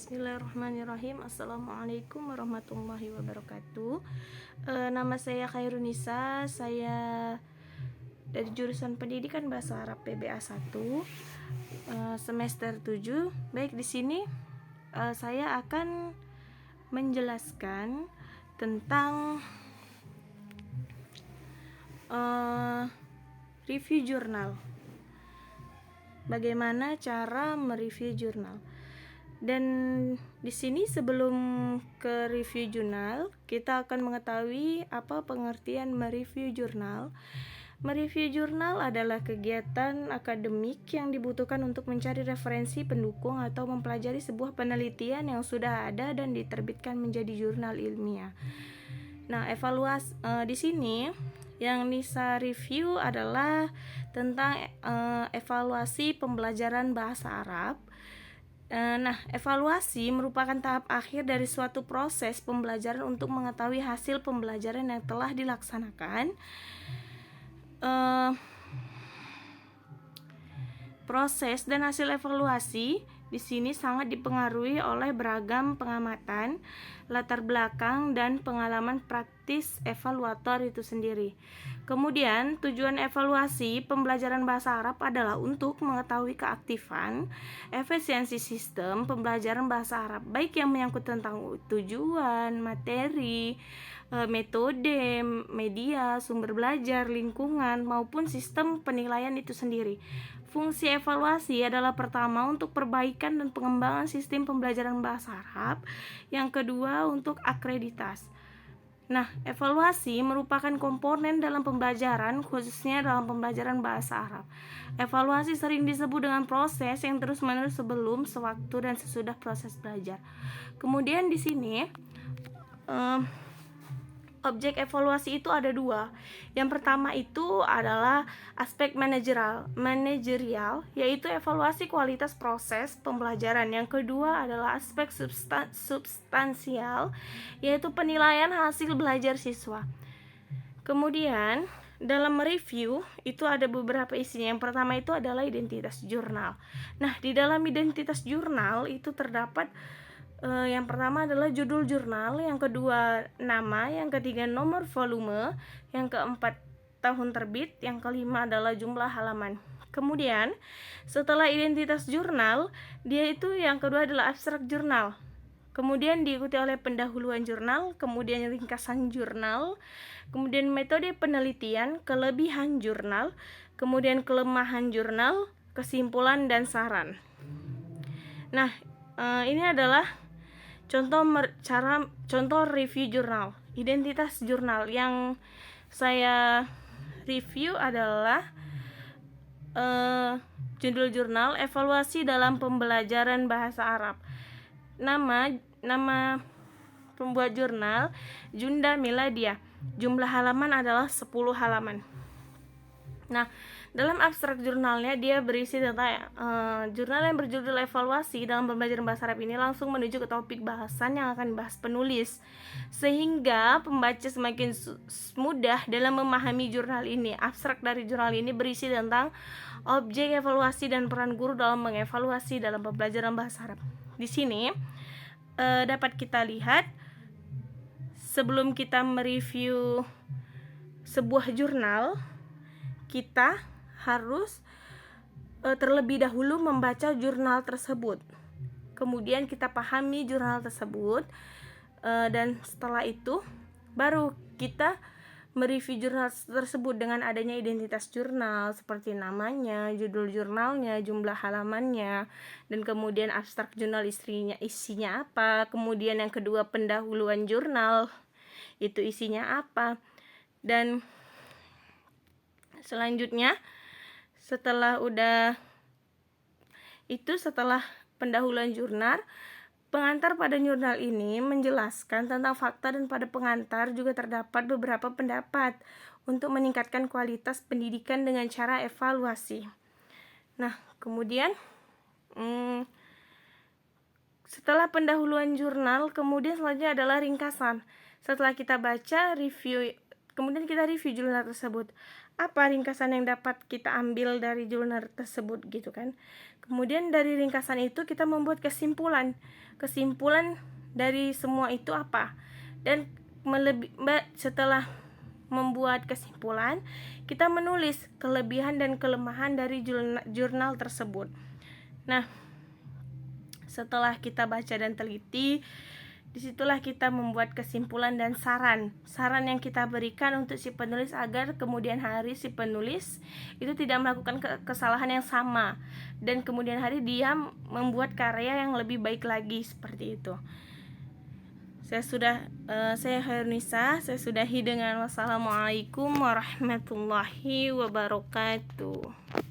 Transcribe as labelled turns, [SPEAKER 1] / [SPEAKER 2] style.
[SPEAKER 1] Bismillahirrahmanirrahim. Assalamualaikum warahmatullahi wabarakatuh. Nama saya Khairunisa. Saya dari jurusan Pendidikan Bahasa Arab PBA 1, semester 7. Baik, di sini saya akan menjelaskan tentang review jurnal. Bagaimana cara mereview jurnal? Dan di sini sebelum ke review jurnal, kita akan mengetahui apa pengertian mereview jurnal. Mereview jurnal adalah kegiatan akademik yang dibutuhkan untuk mencari referensi pendukung atau mempelajari sebuah penelitian yang sudah ada dan diterbitkan menjadi jurnal ilmiah. Nah, evaluasi di sini yang Nisa review adalah tentang evaluasi pembelajaran bahasa Arab. Nah, evaluasi merupakan tahap akhir dari suatu proses pembelajaran untuk mengetahui hasil pembelajaran yang telah dilaksanakan. Proses dan hasil evaluasi di sini sangat dipengaruhi oleh beragam pengamatan, latar belakang, dan pengalaman praktis evaluator itu sendiri. Kemudian, tujuan evaluasi pembelajaran bahasa Arab adalah untuk mengetahui keaktifan, efisiensi sistem pembelajaran bahasa Arab, baik yang menyangkut tentang tujuan, materi, metode, media, sumber belajar, lingkungan, maupun sistem penilaian itu sendiri. Fungsi evaluasi adalah pertama untuk perbaikan dan pengembangan sistem pembelajaran bahasa Arab, yang kedua untuk akreditasi. Nah, evaluasi merupakan komponen dalam pembelajaran, khususnya dalam pembelajaran bahasa Arab. Evaluasi sering disebut dengan proses yang terus-menerus sebelum, sewaktu, dan sesudah proses belajar. Kemudian di sini objek evaluasi itu ada dua. Yang pertama itu adalah aspek manajerial, yaitu evaluasi kualitas proses pembelajaran. Yang kedua adalah aspek substansial, yaitu penilaian hasil belajar siswa. Kemudian dalam mereview itu ada beberapa isinya. Yang pertama itu adalah identitas jurnal. Nah, di dalam identitas jurnal itu terdapat yang pertama adalah judul jurnal, yang kedua nama, yang ketiga nomor volume, yang keempat tahun terbit, yang kelima adalah jumlah halaman. Kemudian setelah identitas jurnal, dia itu yang kedua adalah abstrak jurnal. Kemudian diikuti oleh pendahuluan jurnal, kemudian ringkasan jurnal, kemudian metode penelitian, kelebihan jurnal, kemudian kelemahan jurnal, kesimpulan, dan saran. Nah, ini adalah contoh review jurnal. Identitas jurnal yang saya review adalah judul jurnal evaluasi dalam pembelajaran bahasa Arab. Nama pembuat jurnal Junda Miladia. Jumlah halaman adalah 10 halaman. Nah, dalam abstrak jurnalnya dia berisi tentang jurnal yang berjudul evaluasi dalam pembelajaran bahasa Arab ini langsung menuju ke topik bahasan yang akan dibahas penulis, sehingga pembaca semakin mudah dalam memahami jurnal ini. Abstrak dari jurnal ini berisi tentang objek evaluasi dan peran guru dalam mengevaluasi dalam pembelajaran bahasa Arab. Di sini dapat kita lihat, sebelum kita mereview sebuah jurnal, kita harus terlebih dahulu membaca jurnal tersebut. Kemudian kita pahami jurnal tersebut, dan setelah itu baru kita mereview jurnal tersebut dengan adanya identitas jurnal seperti namanya, judul jurnalnya, jumlah halamannya, dan kemudian abstrak jurnal isinya apa. Kemudian yang kedua pendahuluan jurnal itu isinya apa. Dan selanjutnya setelah pendahuluan jurnal, pengantar pada jurnal ini menjelaskan tentang fakta, dan pada pengantar juga terdapat beberapa pendapat untuk meningkatkan kualitas pendidikan dengan cara evaluasi. Nah, kemudian setelah pendahuluan jurnal, kemudian selanjutnya adalah ringkasan. Setelah kita baca kemudian kita review jurnal tersebut. apa ringkasan yang dapat kita ambil dari jurnal tersebut gitu kan. Kemudian dari ringkasan itu kita membuat kesimpulan dari semua itu apa, dan setelah membuat kesimpulan kita menulis kelebihan dan kelemahan dari jurnal tersebut. Nah, setelah kita baca dan teliti, disitulah kita membuat kesimpulan dan saran yang kita berikan untuk si penulis agar kemudian hari si penulis itu tidak melakukan kesalahan yang sama, dan kemudian hari dia membuat karya yang lebih baik lagi, seperti itu. Saya Khairunisa, saya sudahi dengan wassalamualaikum warahmatullahi wabarakatuh.